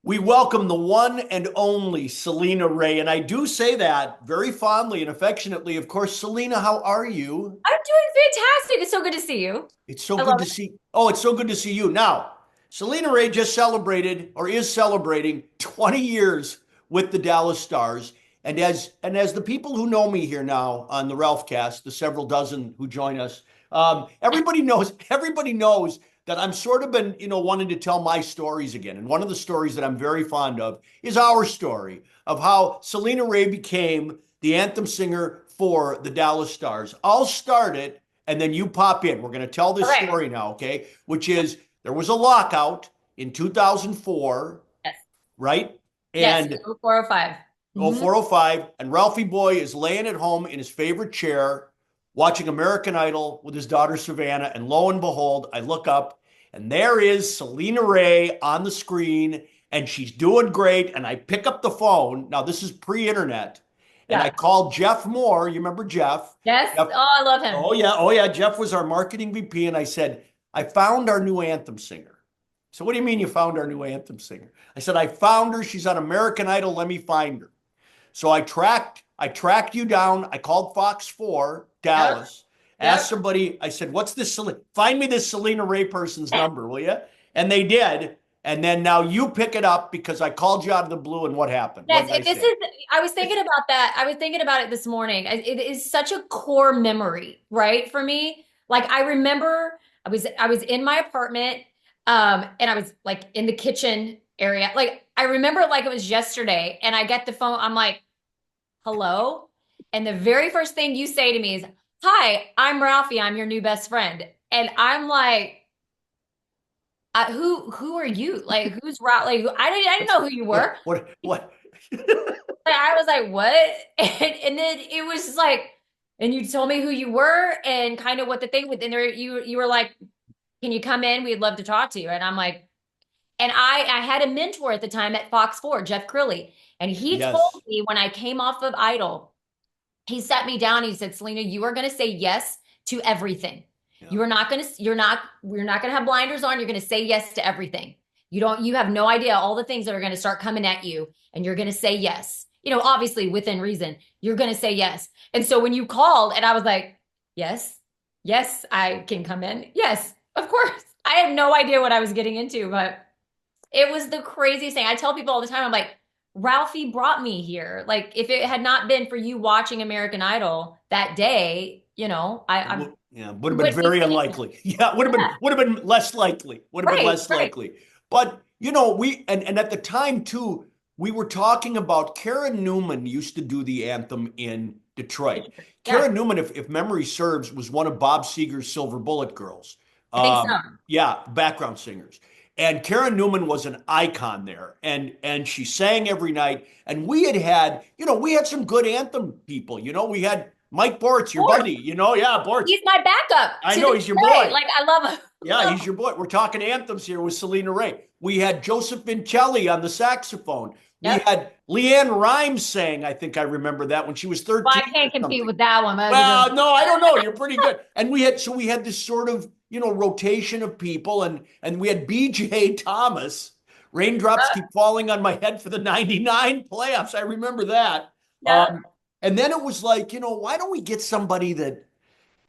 We welcome the one and only Celena Ray. And I do say that very fondly and affectionately. Of course, Celena, how are you? I'm doing fantastic. It's so good to see you. It's so I good love to it. see. Oh, it's so good to see you. Now, Celena Ray just celebrated or is celebrating 20 years with the Dallas Stars. And as the people who know me here now on the Ralph cast, the several dozen who join us, everybody knows that I'm sort of been, wanting to tell my stories again. And one of the stories that I'm very fond of is our story of how Celena Ray became the anthem singer for the Dallas Stars. I'll start it and then you pop in. We're going to tell this Okay. story now, okay? Which is there was a lockout in 2004, Yes. right? Yes. And 405. Mm-hmm. 0405, and Ralphie Boy is laying at home in his favorite chair watching American Idol with his daughter Savannah. And lo and behold, I look up and there is Celena Ray on the screen and she's doing great. And I pick up the phone. Now, this is pre internet. And I Yeah. called Jeff Moore. You remember Jeff? Yes. Jeff. Oh, I love him. Oh, yeah. Oh, yeah. Jeff was our marketing VP. And I said, I found our new anthem singer. So, what do you mean you found our new anthem singer? I said, I found her. She's on American Idol. Let me find her. So I tracked you down. I called Fox 4 Yep. Dallas, asked Yep. somebody, I said, what's this? Find me this Celena Ray person's number, will you? And they did. And then now you pick it up because I called you out of the blue. And what happened? What Yes. did I This say? is, I was thinking about that. I was thinking about it this morning. It is such a core memory, right? For me. Like I remember I was in my apartment, and I was like in the kitchen area. Like I remember it like it was yesterday. And I get the phone. I'm like, hello. And the very first thing you say to me is, hi, I'm Ralphie. I'm your new best friend. And I'm like, who are you? Like, who's Ralph? Like, I didn't know who you were. What? Like, I was like, what? And then it was just like, and you told me who you were and kind of what the thing with, and there you were like, can you come in? We'd love to talk to you. And I'm like, and I had a mentor at the time at Fox 4, Jeff Crilly. And he told Yes. me when I came off of Idol, he sat me down. He said, Celena, you are going to say yes to everything. Yeah. You are not going to, we're not going to have blinders on. You're going to say yes to everything. You have no idea all the things that are going to start coming at you and you're going to say yes. Obviously within reason, you're going to say yes. And so when you called and I was like, yes, yes, I can come in. Yes, of course. I had no idea what I was getting into, but it was the craziest thing. I tell people all the time, I'm like, Ralphie brought me here. Like, if it had not been for you watching American Idol that day, I Yeah, would have been wouldn't be very sitting here. unlikely. Yeah, Yeah, would have been less likely. Would have been right, less right. likely. But we at the time too, we were talking about Karen Newman used to do the anthem in Detroit. Yeah, Karen Newman, if memory serves, was one of Bob Seger's Silver Bullet Girls. I think so. Yeah, background singers. And Karen Newman was an icon there, and she sang every night. And we had some good anthem people. We had Mike Bortz, your Of buddy. Yeah, Bortz. he's my backup I to know this he's your day. boy. Like, I love him. Yeah, he's your boy. We're talking anthems here with Celena Ray. We had Joseph Vincelli on the saxophone. We Yep. had Leanne Rimes sang. I think I remember that when she was Well, 13 I or can't compete something. with that one. Well, no, I don't know. You're pretty good. And we had this sort of, rotation of people and we had BJ Thomas. Raindrops keep falling on my head for the 99 playoffs. I remember that. Yeah. And then it was like, why don't we get somebody that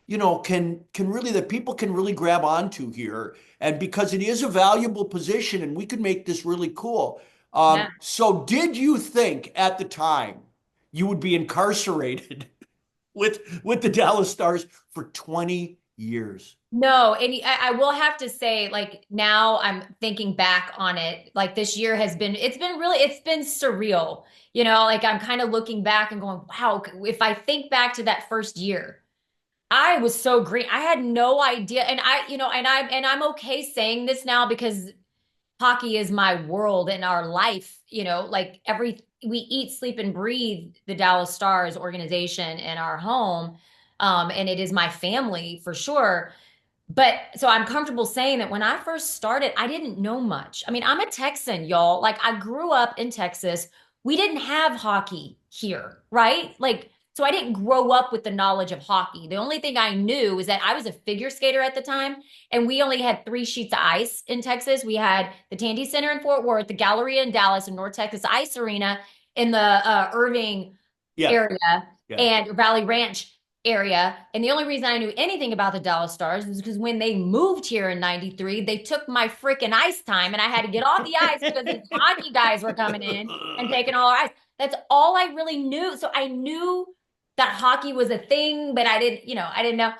can really that people can really grab onto here, and because it is a valuable position, and we could make this really cool. Yeah. So, did you think at the time you would be incarcerated with the Dallas Stars for 20 years? No, and I will have to say, like now I'm thinking back on it, like this year it's been surreal. Like I'm kind of looking back and going, wow, if I think back to that first year, I was so green. I had no idea. And I'm okay saying this now because hockey is my world and our life, like we eat, sleep, and breathe the Dallas Stars organization in our home. And it is my family for sure. But so I'm comfortable saying that when I first started, I didn't know much. I mean, I'm a Texan, y'all. Like I grew up in Texas. We didn't have hockey here, right? Like So I didn't grow up with the knowledge of hockey. The only thing I knew was that I was a figure skater at the time, and we only had 3 sheets of ice in Texas. We had the Tandy Center in Fort Worth, the Galleria in Dallas, and North Texas Ice Arena in the Irving Yeah, area yeah. and Valley Ranch area. And the only reason I knew anything about the Dallas Stars was because when they moved here in 93, they took my freaking ice time and I had to get off the ice because these hockey guys were coming in and taking all our ice. That's all I really knew. So I knew that hockey was a thing, but I didn't know.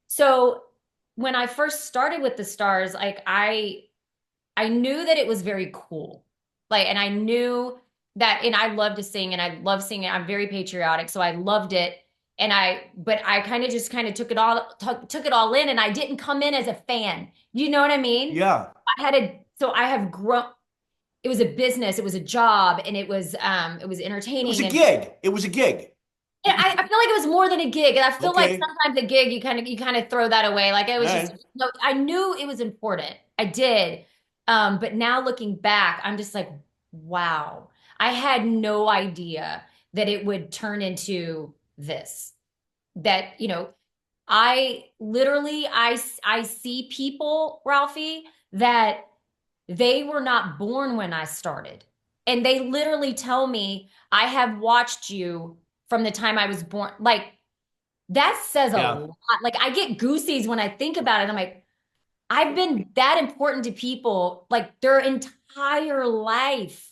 So when I first started with the Stars, like I knew that it was very cool. Like, and I knew that, and I love to sing and I love singing. I'm very patriotic. So I loved it. But I kind of just kind of took it all in and I didn't come in as a fan. You know what I mean? Yeah. So I have grown, it was a business, it was a job, and it was It was a entertaining. And gig. It was a gig. yeah, I feel like it was more than a gig. And I feel like Okay. sometimes a gig, you kind of throw that away. Like it All was just, right. no, I knew it was important. I did. But now looking back, I'm just like, wow, I had no idea that it would turn into this. That, I see people, Ralphie, that they were not born when I started. And they literally tell me, I have watched you from the time I was born. Like, that says a Yeah. lot. Like, I get goosies when I think about it. I'm like, I've been that important to people, like, their entire life.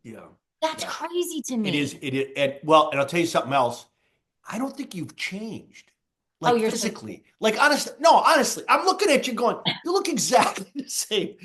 Yeah. That's Yeah. crazy to It is. me. It is. And well, and I'll tell you something else. I don't think you've changed, Oh, like you're so physically. Like honestly, no, honestly, I'm looking at you going, you look exactly the same.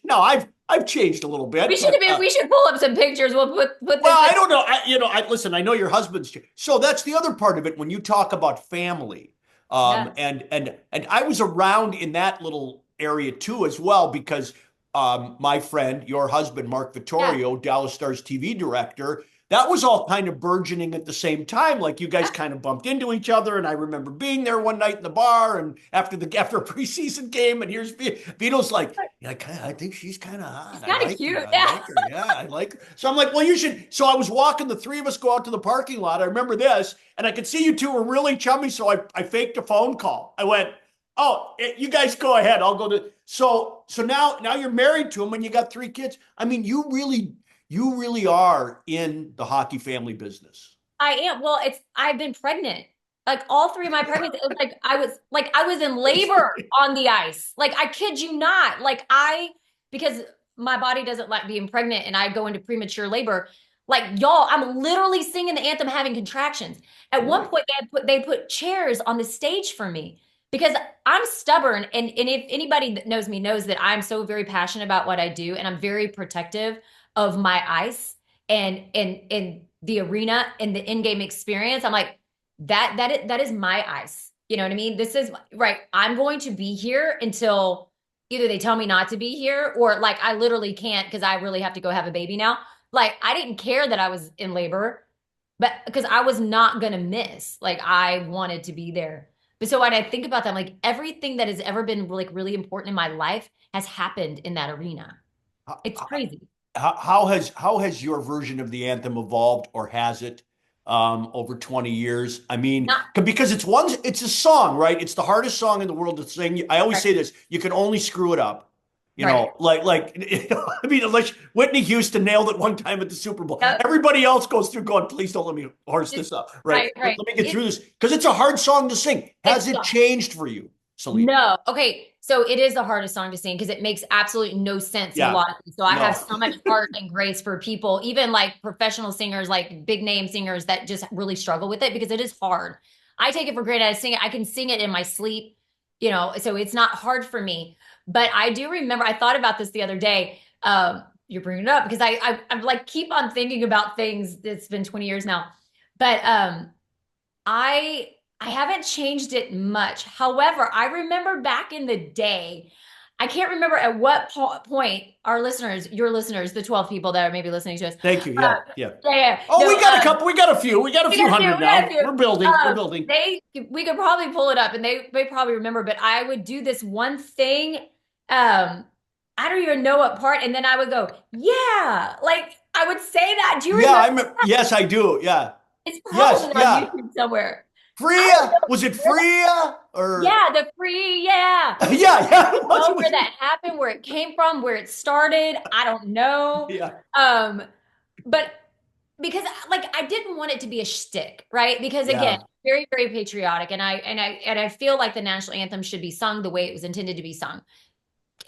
No, I've changed a little we bit, should have but been, we should pull up some pictures. We'll put well, this in. I don't know. I listen. I know your husband's. So that's the other part of it when you talk about family. Yeah. And I was around in that little area too as well because my friend, your husband, Mark Yeah. Vittorio, Dallas Stars TV director, that was all kind of burgeoning at the same time. Like you guys kind of bumped into each other, and I remember being there one night in the bar, and after a preseason game, and here's Vito's like, yeah, I think she's kind of It's hot. I kind of like her. cute. I Yeah. like her. Yeah, I like her. So I'm like, well, you should. So I was walking, the three of us go out to the parking lot. I remember this, and I could see you two were really chummy. So I faked a phone call. I went, oh, you guys go ahead. I'll go to. So now you're married to him and you got 3 kids. I mean, you really are in the hockey family business. I am. Well, I've been pregnant. Like all 3 of my pregnancies, it was like I was in labor on the ice. Like I kid you not. Because my body doesn't like being pregnant and I go into premature labor. Like y'all, I'm literally singing the anthem having contractions. At one Really? point they put chairs on the stage for me because I'm stubborn and if anybody that knows me knows that I'm so very passionate about what I do and I'm very protective of my ice and the arena and the in-game experience. I'm like, that is my ice. You know what I mean? This is right. I'm going to be here until either they tell me not to be here or like I literally can't because I really have to go have a baby now. Like I didn't care that I was in labor, but because I was not gonna miss. Like I wanted to be there. But so when I think about that, I'm like everything that has ever been like really important in my life has happened in that arena. It's crazy. How has your version of the anthem evolved, or has it, over 20 years? I mean, Not because it's a song, right? It's the hardest song in the world to sing. I always right. say this: you can only screw it up. Right. I mean, unless Whitney Houston nailed it one time at the Super Bowl, Yep. everybody else goes through going, "Please don't let me horse It- this up." Right? right, Let, right. let me get through this because it's a hard song to sing. Has It's it the changed for you, Celena? no. Okay, so it is the hardest song to sing because it makes absolutely no sense Yeah. melodically. So I have No. so much heart and grace for people, even like professional singers, like big name singers that just really struggle with it because it is hard. I take it for granted. I can sing it in my sleep, so it's not hard for me. But I do remember, I thought about this the other day. You're bringing it up because I'm like keep on thinking about things. It's been 20 years now, but I I haven't changed it much. However, I remember back in the day, I can't remember at what point our listeners, your listeners, the 12 people that are maybe listening to us. Thank you. Uh, Yeah. Yeah. yeah, yeah. Oh, No, we got a couple. We got a few. We got a we few got a few, hundred we got a now. few. We're building. We're building. We could probably pull it up and they probably remember, but I would do this one thing. I don't even know what part, and then I would go, yeah, like I would say that. Do you Yeah, remember? I'm. Yes, I do. Yeah. It's Yes, probably on yeah. YouTube somewhere. I don't Freya, was it know where Freya or yeah, the free, yeah. yeah, yeah, I don't know where that happened, where it came from, where it started. I don't know. yeah, Um, but because like I didn't want it to be a shtick, right? Because again, yeah. very, very patriotic, and I feel like the national anthem should be sung the way it was intended to be sung.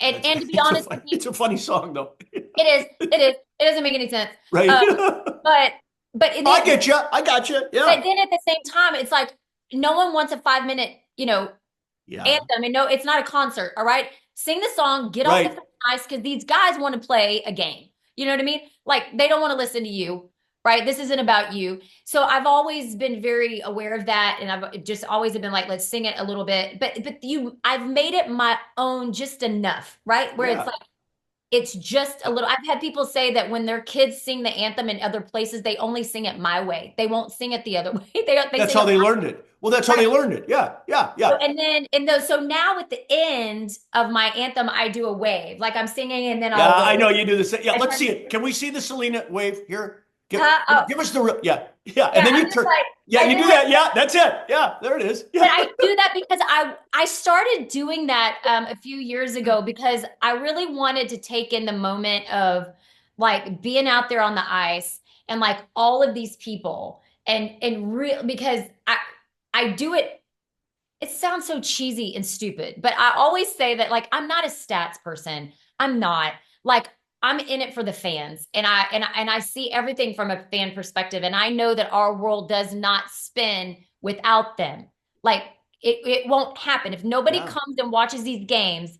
And to be honest with you, It's a funny song though. it is, it is, it doesn't make any sense. Right. Um, but but I then get you. I got you. but Yeah. then at the same time, it's like no one wants a 5 minute, Yeah. anthem. And no, it's not a concert. All right. Sing the song, get off the Right. phone nice because these guys want to play a game. You know what I mean? Like they don't want to listen to you. Right. This isn't about you. So I've always been very aware of that. And I've just always been like, let's sing it a little bit. But I've made it my own just enough, right? Where it's Yeah. like it's just a little. I've had people say that when their kids sing the anthem in other places, they only sing it my way. They won't sing it the other way. They That's sing how it they learned it. Well, that's how right. they learned it. Yeah. Yeah. So, Yeah. and then and those so now at the end of my anthem, I do a wave. Like I'm singing and then Yeah. I'll I wave. know you do this. Yeah. I Let's turn, see it. Can we see the Celena wave here? oh, Give us the real. Yeah. Yeah. And yeah, then I'm you just turn. like Yeah. I You do do like that. Yeah. That's it. Yeah. There it is. but Yeah. I do that because I started doing that a few years ago because I really wanted to take in the moment of like being out there on the ice and like all of these people and real because I do it. It sounds so cheesy and stupid, but I always say that like I'm not a stats person. I'm not. Like I'm in it for the fans and I see everything from a fan perspective and I know that our world does not spin without them. Like it won't happen. If nobody Yeah. comes and watches these games,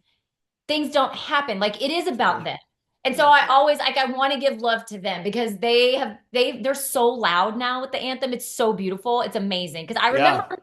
things don't happen. Like it is about Right. them. And so Yeah. I always like I want to give love to them because they're so loud now with the anthem. It's so beautiful. It's amazing. Because I remember Yeah.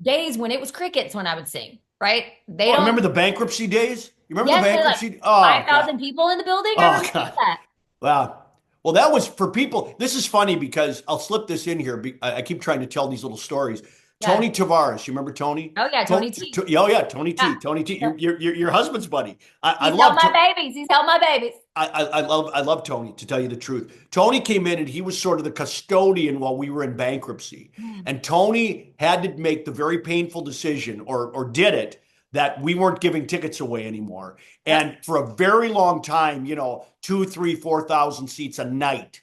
days when it was crickets when I would sing, right? They Oh, don't, remember the bankruptcy days? You remember the yes, they're like bankruptcy? Oh God. 5,000 people in the building. I Oh remember God. that. Wow. Well, that was for people. This is funny because I'll slip this in here. I keep trying to tell these little stories. Yeah. Tony Tavares, you remember Tony? Oh, yeah. Tony T. Oh yeah, Tony Yeah. T. Tony T. Your husband's buddy. I He's held love. my babies. He's held my babies. I love Tony, to tell you the truth. Tony came in and he was sort of the custodian while we were in bankruptcy. Mm. And Tony had to make the very painful decision, or did it, that we weren't giving tickets away anymore. Yep. And for a very long time, 2, 3, 4,000 seats a night,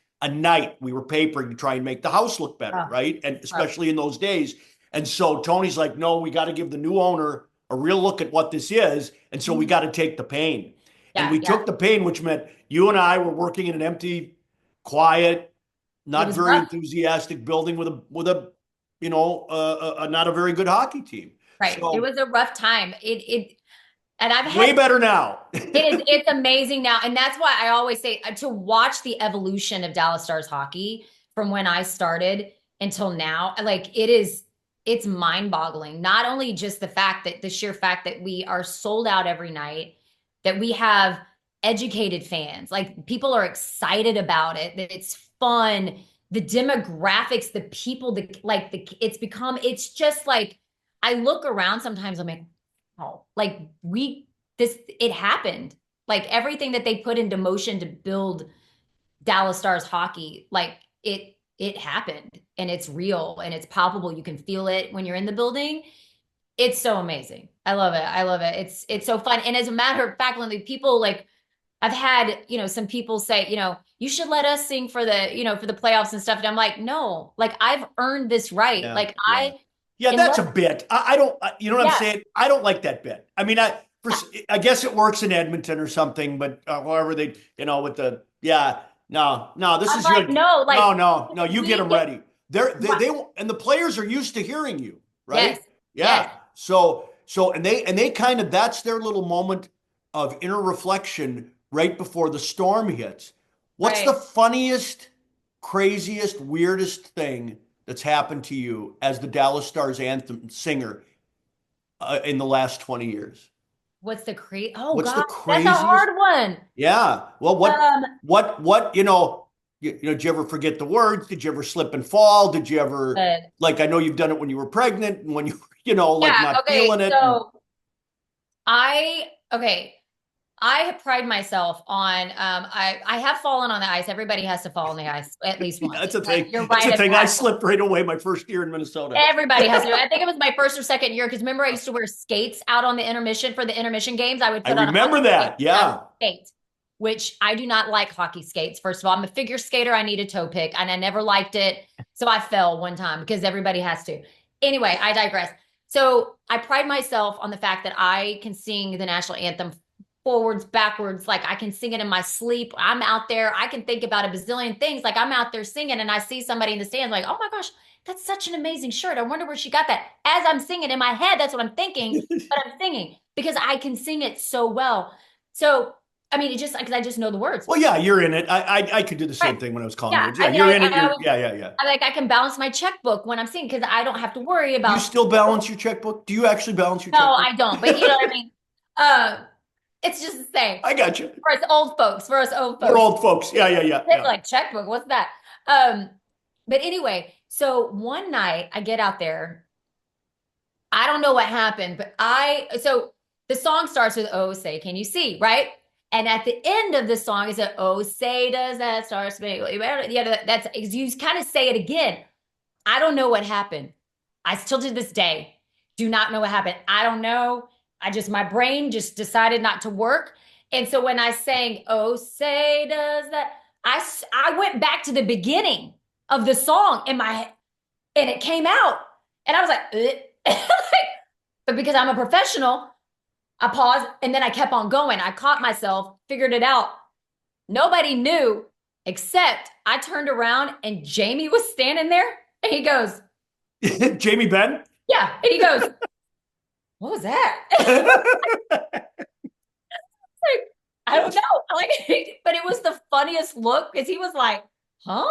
we were papering to try and make the house look better, Oh, right? And oh. especially in those days. And so Tony's like, no, we got to give the new owner a real look at what this is. And so we Mhm. got to take the pain. And Yeah. we Yeah. took the pain, which meant you and I were working in an empty, quiet, It not was very rough. enthusiastic building with a not a very good hockey team. Right. It So was a rough time. And I've way had better now. it's amazing now. And that's why I always say to watch the evolution of Dallas Stars hockey from when I started until now, like it's mind-boggling. Not only just the sheer fact that we are sold out every night, that we have educated fans, like people are excited about it, that it's fun, the demographics, the people, it's just like I look around sometimes, I'm like, oh, like it happened. Like everything that they put into motion to build Dallas Stars hockey, like it happened and it's real and it's palpable. You can feel it when you're in the building. It's so amazing. I love it. I love it. It's so fun. And as a matter of fact, when the people like I've had, some people say, you should let us sing for for the playoffs and stuff. And I'm like, no, like I've earned this right. Yeah, Like yeah. Yeah, that's a unless, bit. I don't, you know what I'm yeah, saying? I don't like that bit. I mean, I guess it works in Edmonton or something, but however with yeah, no, this I'm is like, your, no, like no, you get them get ready. They and the players are used to hearing you, right? yes, Yeah. yes, And they kind of, that's their little moment of inner reflection right before the storm hits. What's the right. funniest, craziest, weirdest thing that's happened to you as the Dallas Stars anthem singer in the last 20 years? What's the Oh What's the God, that's a craziest? hard one. Yeah. Well, Um, did you ever forget the words? Did you ever slip and fall? Did you ever, but like, I know you've done it when you were pregnant and when you, like yeah, not okay. feeling it. And So I okay. I pride myself on I have fallen on the ice. Everybody has to fall on the ice at least Yeah, once. that's a thing. You're That's right a at thing. I that. slipped right away my first year in Minnesota. Everybody has to. I think it was my first or second year because remember I used to wear skates out on the intermission for the intermission games. I would I put on a remember hockey skate that. and I would Yeah. skate, which I do not like hockey skates. First of all, I'm a figure skater. I need a toe pick, and I never liked it. So I fell one time because everybody has to. Anyway, I digress. So I pride myself on the fact that I can sing the national anthem forwards, backwards. Like I can sing it in my sleep. I'm out there. I can think about a bazillion things. Like I'm out there singing and I see somebody in the stands like, oh my gosh, that's such an amazing shirt. I wonder where she got that. As I'm singing in my head, that's what I'm thinking, but I'm singing because I can sing it so well. So, I mean, it just because I just know the words. Well, yeah, you're in it. I could do the same Right. thing when I was calling Yeah. words. I Yeah, mean, you're in it. I You're yeah, yeah, yeah. like I can balance my checkbook when I'm singing because I don't have to worry You about. still balance your checkbook? Do you actually balance your No, checkbook? I don't. But you know what I mean. It's just the same I got you. for us old folks. For us old We're folks, old folks. Yeah, yeah, yeah, it's yeah. like checkbook. What's that? Um, but anyway, so one night I get out there. I don't know what happened, but so the song starts with "Oh, say, can you see?" Right? And at the end of the song is a "Oh, say, does that star spangled?" Yeah, that's you kind of say it again. I don't know what happened. I still to this day do not know what happened. I don't know. My brain just decided not to work. And so when I sang, oh, say, does that, I went back to the beginning of the song in my head and it came out. And I was like, but because I'm a professional, I paused and then I kept on going. I caught myself, figured it out. Nobody knew except I turned around and Jamie was standing there and he goes, Jamie Ben? yeah. And he goes, what was that? Like, I don't know. Like, but it was the funniest look because he was like, huh?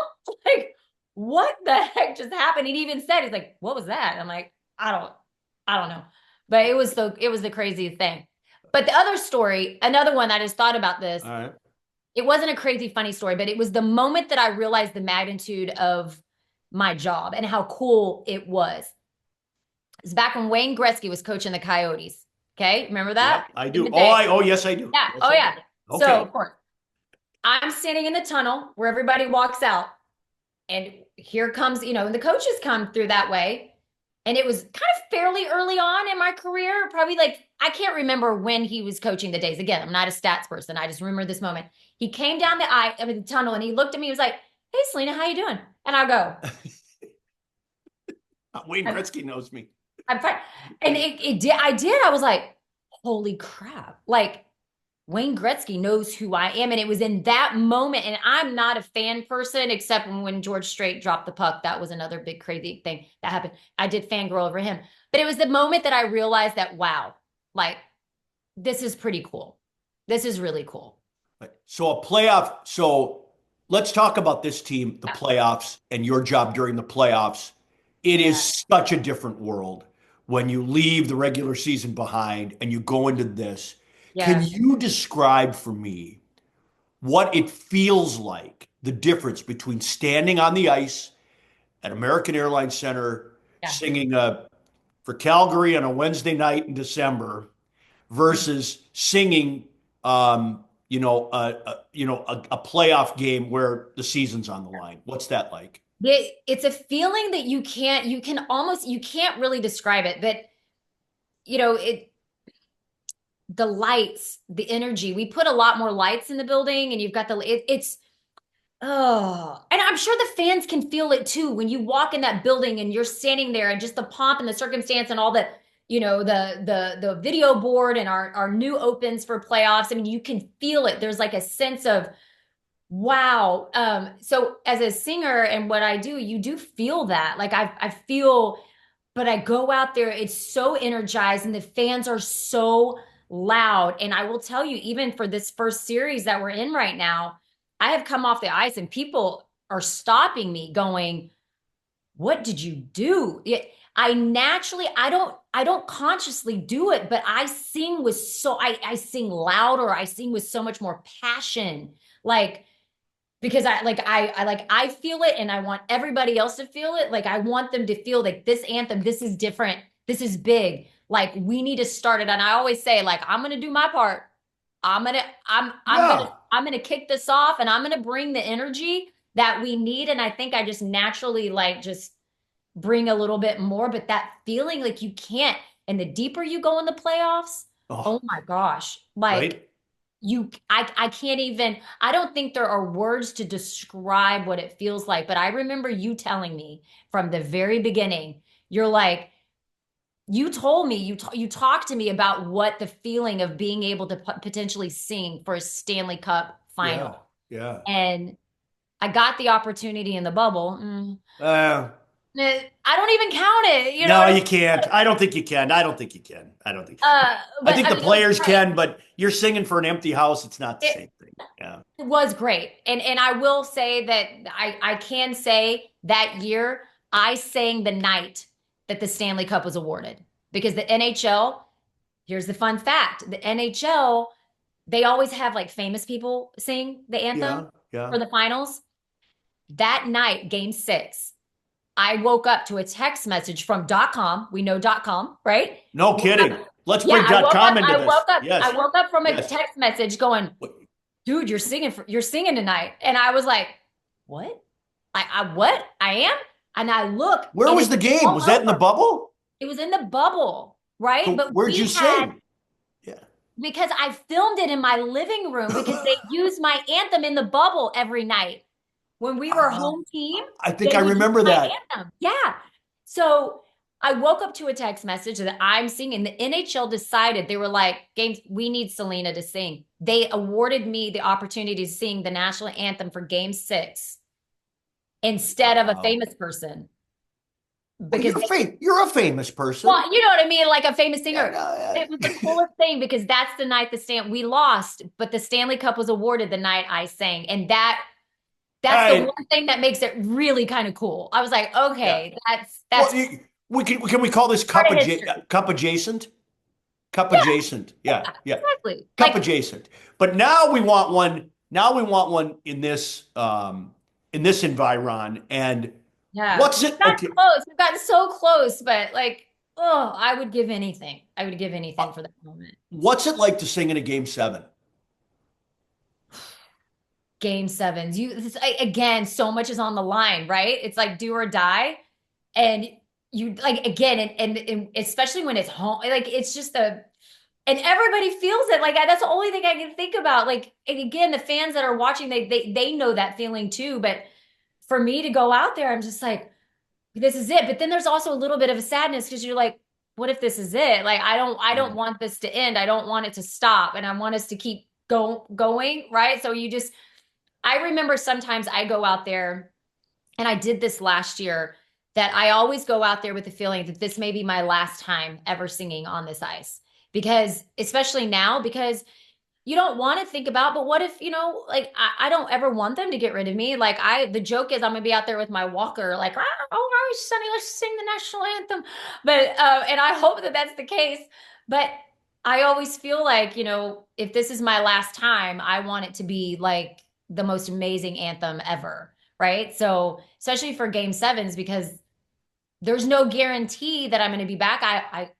Like, what the heck just happened? He even said, he's like, what was that? I'm like, I don't know. But it was the craziest thing. But the other story, another one I just thought about this. All right. It wasn't a crazy funny story, but it was the moment that I realized the magnitude of my job and how cool it was. It's back when Wayne Gretzky was coaching the Coyotes. Okay, remember that? Yep, I do. Oh, yes, I do. Yeah. Yes, Oh, I yeah. do. So, Okay. of course, I'm standing in the tunnel where everybody walks out, and here comes, the coaches come through that way. And it was kind of fairly early on in my career, probably like, I can't remember when he was coaching the days. Again, I'm not a stats person. I just remember this moment. He came down the tunnel and he looked at me. He was like, hey, Celena, how you doing? And I'll go, Wayne Gretzky knows me. I'm fine. And I did. I was like, holy crap. Like Wayne Gretzky knows who I am. And it was in that moment. And I'm not a fan person, except when George Strait dropped the puck. That was another big crazy thing that happened. I did fangirl over him. But it was the moment that I realized that, wow, like this is pretty cool. This is really cool. So so let's talk about this team, the playoffs, and your job during the playoffs. It is such a different world when you leave the regular season behind and you go into this. Can Yeah. you describe for me what it feels like, the difference between standing on the ice at American Airlines Center, Yeah. singing for Calgary on a Wednesday night in December versus singing, a playoff game where the season's on the line? What's that like? It's a feeling that you can't really describe it, but the lights, the energy, we put a lot more lights in the building and you've got it's, oh, and I'm sure the fans can feel it too. When you walk in that building and you're standing there and just the pomp and the circumstance and all the, the video board and our new opens for playoffs. I mean, you can feel it. There's like a sense of, wow. So as a singer and what I do, you do feel that. Like I feel, but I go out there, it's so energized and the fans are so loud. And I will tell you, even for this first series that we're in right now, I have come off the ice and people are stopping me going, what did you do? I don't consciously do it, but I sing with I sing louder. I sing with so much more passion. Like, because I feel it and I want everybody else to feel it. Like I want them to feel like this anthem, this is different. This is big. Like we need to start it. And I always say, like, I'm going to do my part. Yeah. I'm gonna kick this off and I'm gonna bring the energy that we need. And I think I just naturally like just bring a little bit more, but that feeling like you can't. And the deeper you go in the playoffs, oh Oh, my gosh, like right. I can't even, I don't think there are words to describe what it feels like. But I remember you telling me from the very beginning, you're like, you told me you talked to me about what the feeling of being able to potentially sing for a Stanley Cup Yeah. final. Yeah. And I got the opportunity in the bubble. Uh, I don't even count it. You know no, what I you mean? can't. I don't think you can. I don't think you can. I don't think. I But think I the mean, it was players great. can, but you're singing for an empty house. It's not the It, same thing. Yeah. it was great. And I will say that I can say that year I sang the night that the Stanley Cup was awarded because the NHL, here's the fun fact, the NHL, they always have like famous people sing the anthem Yeah. Yeah. for the finals. That night, game 6, I woke up to a text message from .com. We know .com, right? No Woke kidding. up, Let's yeah, bring .com into I this. woke up, I Yes. woke up from a Yes. text message going, dude, you're singing tonight. And I was like, what? What? I am? And I look Where and was it's the game? all Was that in the over. bubble? It was in the bubble, right? So But where'd you we had, sing? Yeah. because I filmed it in my living room because they used my anthem in the bubble every night. When we were Uh, home team, I think they I would use remember my that. anthem. Yeah. So I woke up to a text message that I'm singing. The NHL decided, they were like, Games, we need Celena to sing. They awarded me the opportunity to sing the national anthem for game 6 instead of a Wow. famous person. Well, Because you're a famous person. well, you know what I mean? Like a famous Yeah, singer. It was the no, coolest thing because that's the night we lost, but the Stanley Cup was awarded the night I sang. And all that's the right. one thing that makes it really kind of cool. I was like, Yeah. okay, Well, that's can we call this part of history. cup adjacent? Cup Yeah, adjacent. Yeah, yeah. exactly. Cup Like, adjacent. But now we want one. Now we want one in this environ. And yeah, what's we've it? gotten Okay. close. We've gotten so close, but like, oh, I would give anything. I would give Uh, anything for that moment. what's it like to sing in a game 7? Game 7s. Again, so much is on the line, right? It's like do or die. And you like again, and especially when it's home, like it's just and everybody feels it. Like that's the only thing I can think about. Like and again, the fans that are watching, they know that feeling too. But for me to go out there, I'm just like, this is it. But then there's also a little bit of a sadness because you're like, what if this is it? Like I don't want this to end. I don't want it to stop, and I want us to keep going, right? So you just I remember sometimes I go out there, and I did this last year, that I always go out there with the feeling that this may be my last time ever singing on this ice. Because, especially now, because you don't want to think about, but what if, like I don't ever want them to get rid of me. Like the joke is I'm gonna be out there with my walker, like, oh, right, Sonny, let's sing the national anthem. But, and I hope that that's the case. But I always feel like, if this is my last time, I want it to be like the most amazing anthem ever. Right. So, especially for game 7s, because there's no guarantee that I'm going to be back. I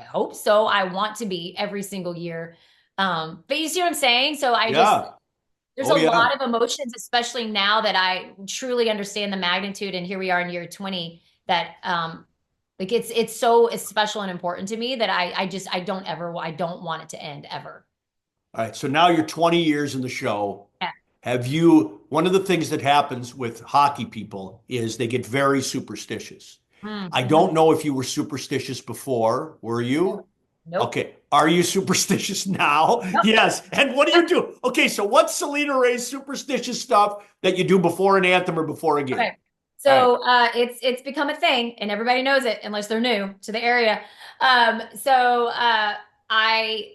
hope so. I want to be every single year. But you see what I'm saying? So Yeah. there's Oh a yeah. lot of emotions, especially now that I truly understand the magnitude. And here we are in year 20 that, like it's so special and important to me that I don't want it to end ever. All right. So now you're 20 years in the show. Yeah. One of the things that happens with hockey people is they get very superstitious. I Mm-hmm. don't know if you were superstitious before. Were you? Nope. Okay. Are you superstitious now? Nope. Yes. And what do you do? Okay. So what's Celena Ray's superstitious stuff that you do before an anthem or before a game? Okay. All right. So it's become a thing and everybody knows it unless they're new to the area. So I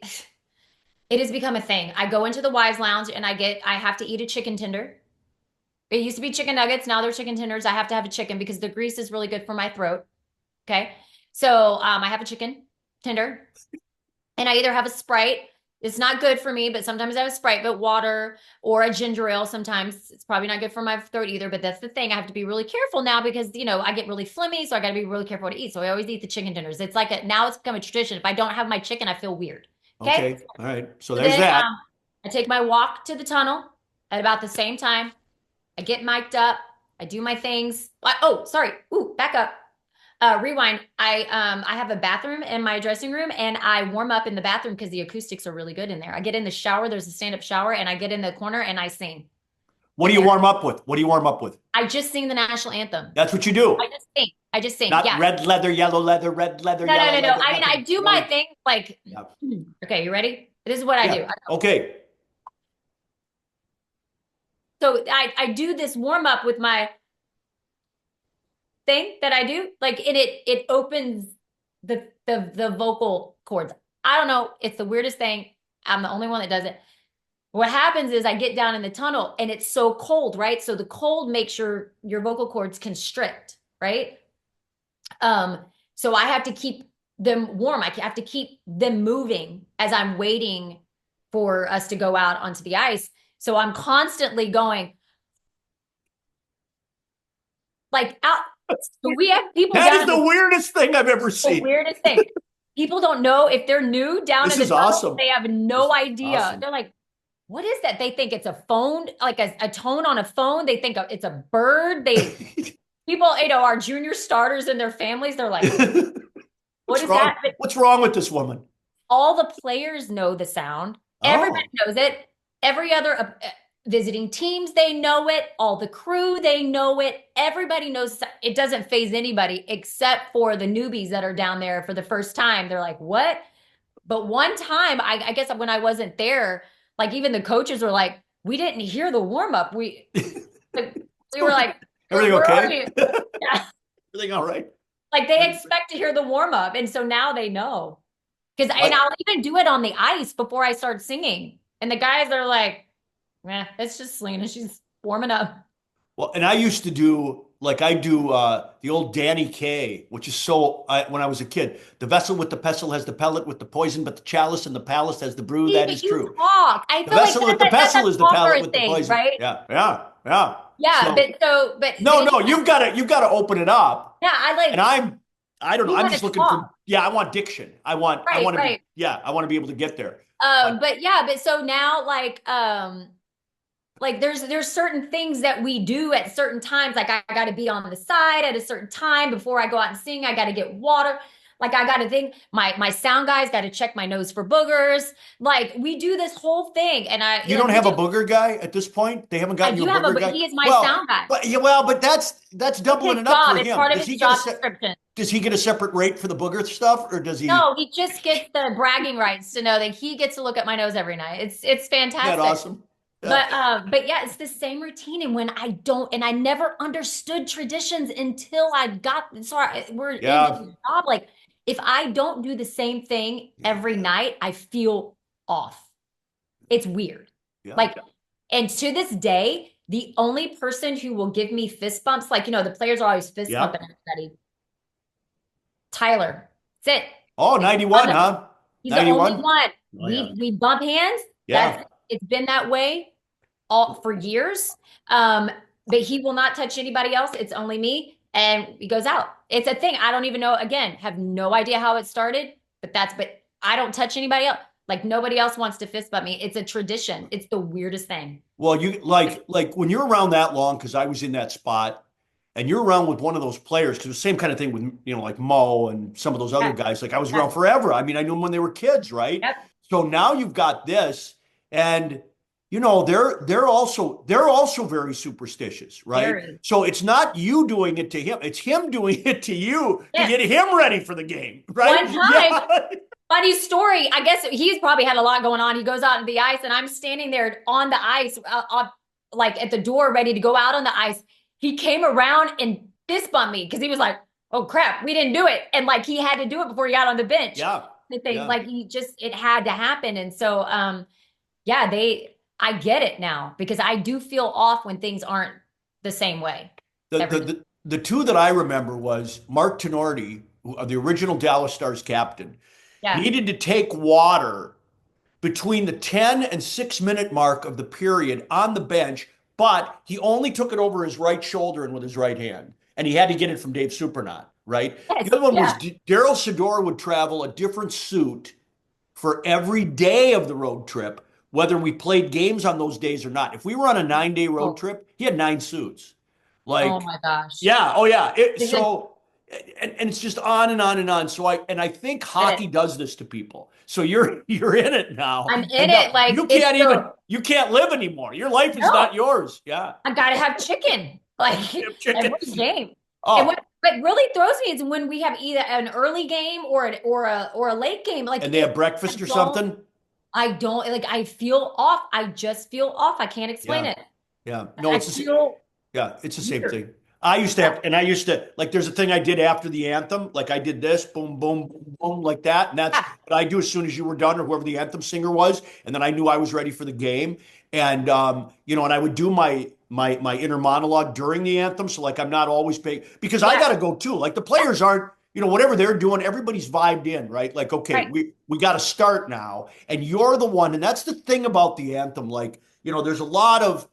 it has become a thing. I go into the wives lounge and I have to eat a chicken tender. It used to be chicken nuggets, now they're chicken tenders. I have to have a chicken because the grease is really good for my throat. Okay. So I have a chicken tender and I either have a Sprite. It's not good for me, but sometimes I have a Sprite, but water or a ginger ale sometimes. It's probably not good for my throat either, but that's the thing. I have to be really careful now because, I get really phlegmy, so I got to be really careful what to eat. So I always eat the chicken tenders. It's like now it's become a tradition. If I don't have my chicken, I feel weird. Okay. Okay. All right. So So there's then that. I take my walk to the tunnel at about the same time. I get mic'd up. I do my things. Oh, sorry. Ooh, back up. Rewind. I have a bathroom in my dressing room and I warm up in the bathroom because the acoustics are really good in there. I get in the shower, there's a stand-up shower, and I get in the corner and I sing What in do you there. warm up with? What do you warm up with? I just sing the national anthem. That's what you do. I just sing. I just sing. Not Yeah. red leather, yellow leather, red leather, No, no, yellow no, no. leather, I mean, I nothing. do my Right. thing like, Yeah. okay, you ready? This is what I do. Yeah. Okay. So I do this warm up with my thing that I do. Like it opens the vocal cords. I don't know. It's the weirdest thing. I'm the only one that does it. What happens is I get down in the tunnel and it's so cold, right? So the cold makes your vocal cords constrict, right? So I have to keep them warm. I have to keep them moving as I'm waiting for us to go out onto the ice. So I'm constantly going like out. So we have people That down is in the weirdest thing I've ever the seen. weirdest thing. People don't know if they're new down This in the is tunnel. awesome. They have This no is idea. awesome. They're like, what is that? They think it's a phone, like a tone on a phone. They think it's a bird. People, our junior starters and their families, they're like, what What's is wrong? that? But What's wrong with this woman? all the players know the sound. Everybody Oh, knows it. Every other visiting teams, they know it. All the crew, they know it. Everybody knows it doesn't phase anybody except for the newbies that are down there for the first time. They're like, what? But one time, I guess when I wasn't there, like even the coaches were like, we didn't hear the warm up. We were like, everything where are okay? you? Yeah. Everything all right? Like they expect to hear the warm up. And so now they know. And I, I'll even do it on the ice before I start singing. And the guys are like, it's just Celena. She's warming up. well, and I used to do like I do the old Danny Kaye, which is when I was a kid. The vessel with the pestle has the pellet with the poison, but the chalice and the palace has the brew. See, That but is you true. talk. I The feel like vessel with the that's pestle a is the talker palate with the thing, poison. right? Yeah, yeah, yeah. Yeah, So but no, no, you've got to open it up. yeah, And I don't know. you I'm gotta just looking talk. for yeah. I want diction. I Right, want to be right. yeah. I want to be able to get there. But But yeah, but so now like there's certain things that we do at certain times. Like I got to be on the side at a certain time before I go out and sing. I got to get water. Like I got to think my sound guys got to check my nose for boogers. Like we do this whole thing, and you like don't we have a do. booger guy at this point. They haven't I gotten you do a have booger but guy. he is my Well, sound guy. but that's It's doubling his it up job. for It's him. part of his job description. Does he get a separate rate for the booger stuff, or does he? No, he just gets the bragging rights to know that he gets to look at my nose every night. It's Isn't that fantastic. awesome? Yeah. But yeah, it's the same routine. And when I don't, and I never understood traditions until I got sorry, we're in this Yeah. job. Like if I don't do the same thing every night, I feel off. It's weird. Yeah. Like, and to this day, the only person who will give me fist bumps, like the players are always fist Yeah. bumping everybody. Tyler, that's it. Oh, 91, the- huh? He's the only 91? one. Oh, yeah. We bump hands. Yeah. It's been that way all for years. But he will not touch anybody else. It's only me. And he goes out. It's a thing. I don't even know, again, have no idea how it started, but I don't touch anybody else. Like nobody else wants to fist bump me. It's a tradition. It's the weirdest thing. Well, you like when you're around that long, because I was in that spot, and you're around with one of those players, because the same kind of thing with like Mo and some of those other Yeah. guys. Like I was Yeah. around forever. I mean, I knew them when they were kids, right? Yep. So now you've got this, and they're also very superstitious, right? Very. So it's not you doing it to him; it's him doing it to you Yeah. to get him ready for the game, right? One time, Yeah. funny story. I guess he's probably had a lot going on. He goes out on the ice, and I'm standing there on the ice, like at the door, ready to go out on the ice. He came around and fist bumped me because he was like, "Oh crap, we didn't do it," and like he had to do it before he got on the bench. Yeah. The thing, Yeah. like it had to happen, and so yeah, I get it now because I do feel off when things aren't the same way. The two that I remember was Mark Tenorti, the original Dallas Stars captain, Yeah. needed to take water between the 10 and 6 minute mark of the period on the bench, but he only took it over his right shoulder and with his right hand. And he had to get it from Dave Supernaut, right? Yes, The other one was yeah. Daryl Sador would travel a different suit for every day of the road trip whether we played games on those days or not. If we were on a 9-day road Oh, trip, he had 9 suits. oh Like, my gosh. yeah, oh yeah. Is it And it's just on and on and on. So I think get it? hockey does this to people. So you're in it now, I'm in and it. now Like it's the you can't live anymore. Your life is not no. yours. Yeah, I gotta have chicken like you have chicken. every game. And Oh, what really throws me is when we have either an early game or a late game. Like and they have I breakfast or don't something. I don't like I feel off. I just feel off. I can't explain Yeah, it. yeah. No, I it's the same. feel Yeah, it's the same weird. thing. I used to Yeah. have, and I used to like. There's a thing I did after the anthem. Like I did this, boom, boom, boom, boom, like that, and that's Yeah. what I do as soon as you were done, or whoever the anthem singer was, and then I knew I was ready for the game. And and I would do my inner monologue during the anthem. So like I'm not always paying because I Yeah. got to go too. Like the players aren't, whatever they're doing, everybody's vibed in, right? Like okay, Right. we got to start now, and you're the one, and that's the thing about the anthem. Like there's a lot of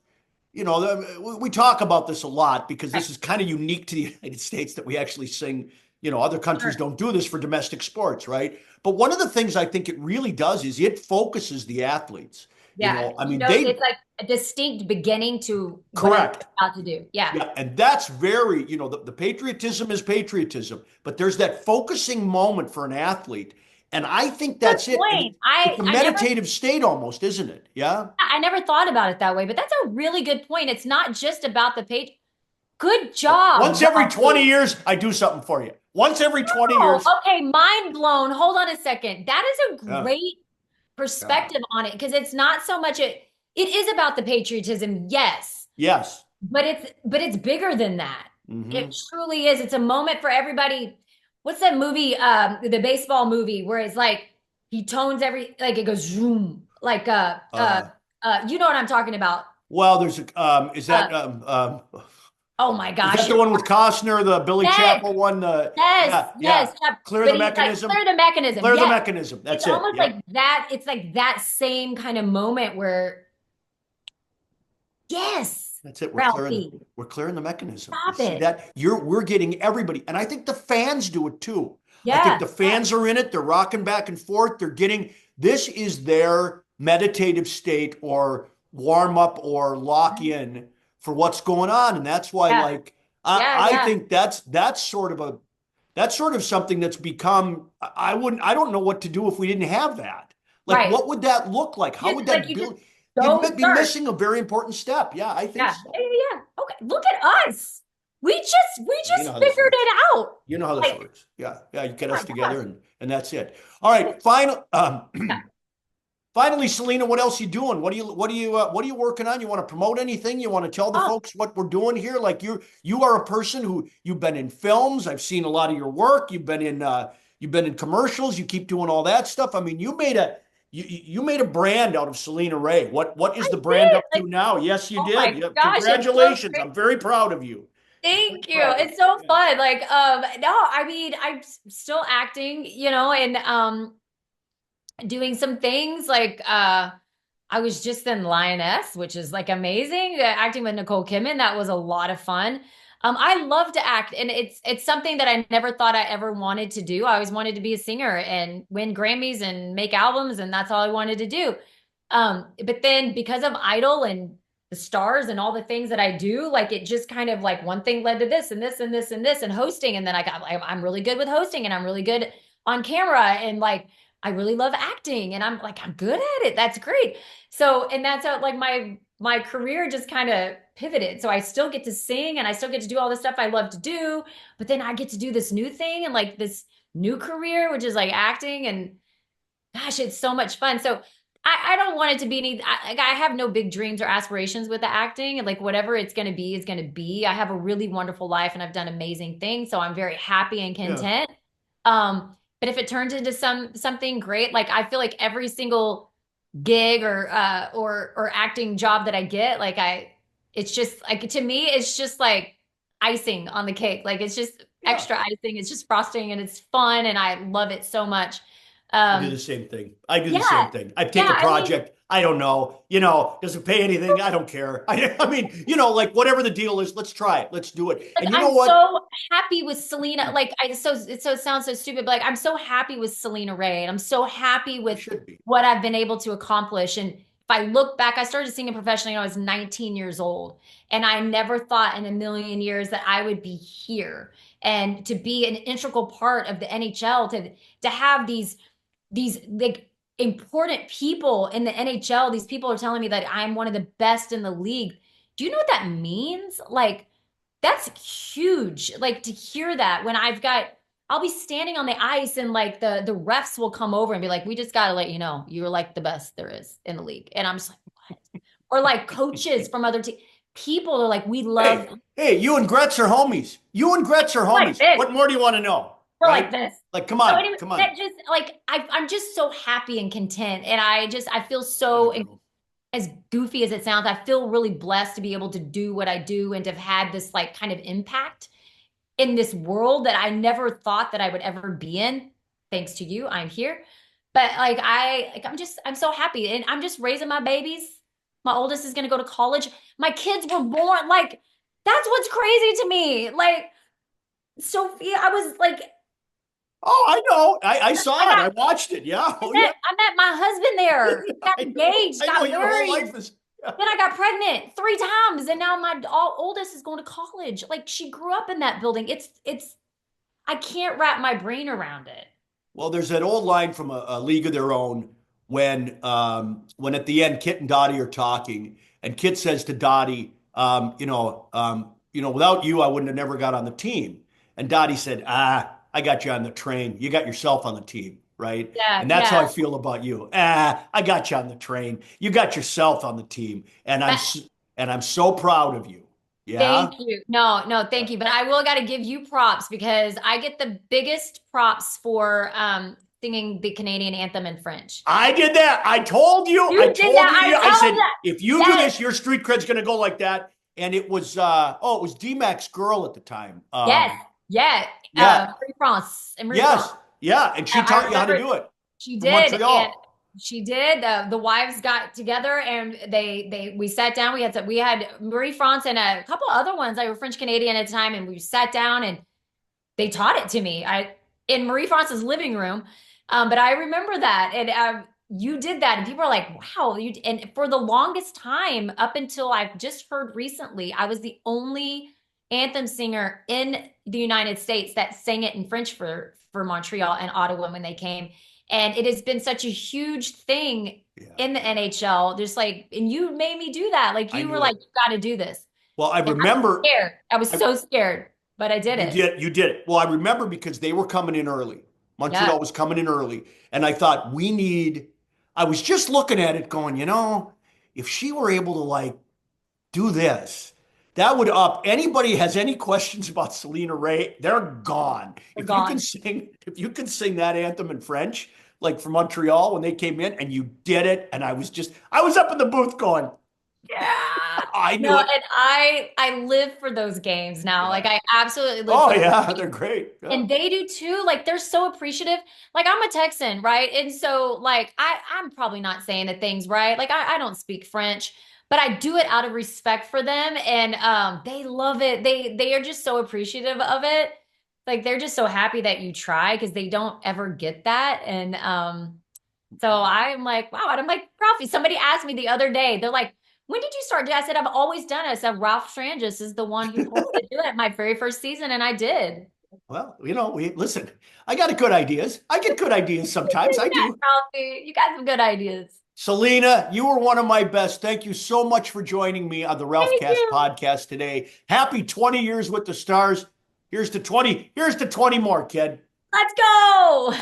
we talk about this a lot because Right. this is kind of unique to the United States that we actually sing. Other countries Sure. don't do this for domestic sports, right? But one of the things I think it really does is it focuses the athletes. Yeah. I You mean, know, it's like a distinct beginning to what I'm correct. about to do. Yeah. Yeah, and that's very, the patriotism is patriotism, but there's that focusing moment for an athlete. And I think Good that's it. And point. it's a meditative state almost, isn't it? Yeah. I never thought about it that way, but that's a really good point. It's not just about the page. Good job, Once every 20 Ralphie. years, I do something for you. Once every 20 Oh, years. okay. Mind blown. Hold on a second. That is a Yeah. great Yeah. perspective on it because it's not so much it is about the patriotism, yes, Yes. but it's bigger than that. Hmm. It truly is. It's a moment for everybody. What's that movie, the baseball movie where it's like he tones every like it goes zoom, like you know what I'm talking about. Well, there's Uh oh my is gosh. that the one with Costner, the Billy Yes, Chapel one? yes, Yeah, yeah. yes. Yeah. Clear But the he's like, mechanism. clear the mechanism. Clear the Yes. mechanism. It's That's it. almost Yep. like that. It's like that same kind of moment where, yes, That's it. Ralphie, We're clearing the mechanism. You stop see it. that? We're getting everybody. And I think the fans do it too. I think Yeah. the Yeah. fans are in it. They're rocking back and forth. They're getting this is their meditative state or warm up or lock in for what's going on. And that's why Yeah. like Yeah. I Yeah. think that's sort of something that's become I don't know what to do if we didn't have that. Like Right. what would that look like? How would Like that you just build? go You'd be start. missing a very important step. Yeah, I think Yeah. so. Yeah. Yeah. Yeah. Okay. Look at us. We You know just how this figured works. it out. You know how this Like, works. Yeah, yeah. You get oh us my gosh. together, and that's it. All right. Final. Yeah. Finally, Celena, what else you doing? What are you working on? You want to promote anything? You want to tell the Oh, folks what we're doing here? Like you are a person who you've been in films. I've seen a lot of your work. You've been in commercials. You keep doing all that stuff. I mean, you made a brand out of Celena Ray. What is I the brand did. up to Like, now? Yes, you oh did. my Yeah, gosh, it's so congratulations. great. I'm very proud of you. Very Thank you. proud of It's so you. Yeah. fun. Like, no, I mean, still acting, and doing some things like I was just in Lioness, which is like amazing. Acting with Nicole Kidman, that was a lot of fun. I love to act, and it's something that I never thought I ever wanted to do. I always wanted to be a singer and win Grammys and make albums, and that's all I wanted to do. But then because of Idol and the stars and all the things that I do, like it just kind of like one thing led to this and this and this and this and hosting, and then I got like I'm really good with hosting, and I'm really good on camera, and like I really love acting, and I'm good at it. That's great. So, and that's how like my career just kind of pivoted. So I still get to sing and I still get to do all the stuff I love to do, but then I get to do this new thing and like this new career, which is like acting. And gosh, it's so much fun. So I don't want it to be I have no big dreams or aspirations with the acting, and like whatever it's going to be is going to be. I have a really wonderful life and I've done amazing things. So I'm very happy and Yeah. content. But if it turns into something great, like I feel like every single gig or acting job that I get, like it's just like to me, it's just like icing on the cake. Like it's just Yeah. extra icing. It's just frosting and it's fun and I love it so much. I do the Um, same thing. I do the same yeah, thing. I take yeah. a I mean, project. I don't know. Does it pay anything? I don't care. I mean, like whatever the deal is, let's try it. Let's do it. like And you know I'm what? so happy with Celena. Like it sounds so stupid, but like I'm so happy with Celena Ray, and I'm so happy You with should be. what I've been able to accomplish. And if I look back, I started singing professionally when I was 19 years old. And I never thought in a million years that I would be here and to be an integral part of the NHL, to have these like important people in the NHL. These people are telling me that I'm one of the best in the league. Do you know what that means? Like, that's huge. Like to hear that when I'll be standing on the ice and like the refs will come over and be like, we just got to let you know you're like the best there is in the league. And I'm just like, what? Or like coaches from other teams. People are like, we love. Hey, you and Gretz are homies. You and Gretz are Like homies. this. What more do you want to know? We're like Right? this. Like, come So on, anyway, come on. that just like I'm just so happy and content, and I feel I so, know. as goofy as it sounds, I feel really blessed to be able to do what I do and to have had this like kind of impact in this world that I never thought that I would ever be in. Thanks to you, I'm here. But I'm so happy, and I'm just raising my babies. My oldest is going to go to college. My kids were born like that's what's crazy to me. Like Sophia, I was like Oh, I know. I saw it. got I watched it. Yeah. Oh, yeah. I met my husband there. Got I know. engaged, I know got your whole married. life is. Yeah. Then I got pregnant 3 times, and now my oldest is going to college. Like she grew up in that building. It's I can't wrap my brain around it. Well, there's that old line from a League of Their Own when at the end Kit and Dottie are talking, and Kit says to Dottie, without you, I wouldn't have never got on the team. And Dottie said, I got you on the train. You got yourself on the team, right? Yeah, And that's how yeah. I feel about you. I got you on the train. You got yourself on the team, and But I'm so proud of you. Yeah. thank you. No, no, thank you. But I will got to give you props because I get the biggest props for singing the Canadian anthem in French. I did that. I told you. I You did told that. you. I I told said, that. if you do Yes, this, your street cred's gonna go like that. And it was it was D-Mac's girl at the time. yes, yeah. Yeah. Marie France and Marie France. Yes. Yeah. And she I taught you how to remember do it she from did, and Montreal. she did. The wives got together and we sat down. We had Marie France and a couple other ones. I were French Canadian at the time, and we sat down and they taught it to me. I in Marie France's living room. But I remember that, and you did that, and people are like, "Wow!" You and for the longest time, up until I've just heard recently, I was the only anthem singer in the United States that sang it in French for Montreal and Ottawa when they came, and it has been such a huge thing Yeah. in the NHL. Just like, and you made me do that. Like I you were knew like, it. "You got to do this," Well, I and I was remember scared. I was I, so scared, but I did it. you did it. Well, I remember because they were coming in early. Yeah, Montreal was coming in early. And I thought I was just looking at it going, if she were able to like do this. That would up anybody has any questions about Celena Ray, they're gone. they're gone. If you can sing that anthem in French, like from Montreal when they came in and you did it, and I was up in the booth going, Yeah. I No, knew it. and I live for those games now. Yeah. Like I absolutely live Oh for them. yeah, they're great. Yeah. And they do too. Like they're so appreciative. Like I'm a Texan, right? And so like I'm probably not saying the things right. Like I don't speak French, but I do it out of respect for them. And they love it. They are just so appreciative of it. Like they're just so happy that you try because they don't ever get that. And so I'm like, wow. And I'm like, Ralphie, somebody asked me the other day, they're like, when did you start? I said, I've always done it. I said, Ralph Strangis is the one who told me to do it my very first season. And I did. Well, we listen. I got good ideas. I get good ideas sometimes. I Yeah, do. Ralphie, you got some good ideas. Celena, you were one of my best. Thank you so much for joining me on the Ralph Thank Cast you. podcast today. Happy 20 years with the Stars. Here's to 20. Here's to 20 more, kid. Let's go.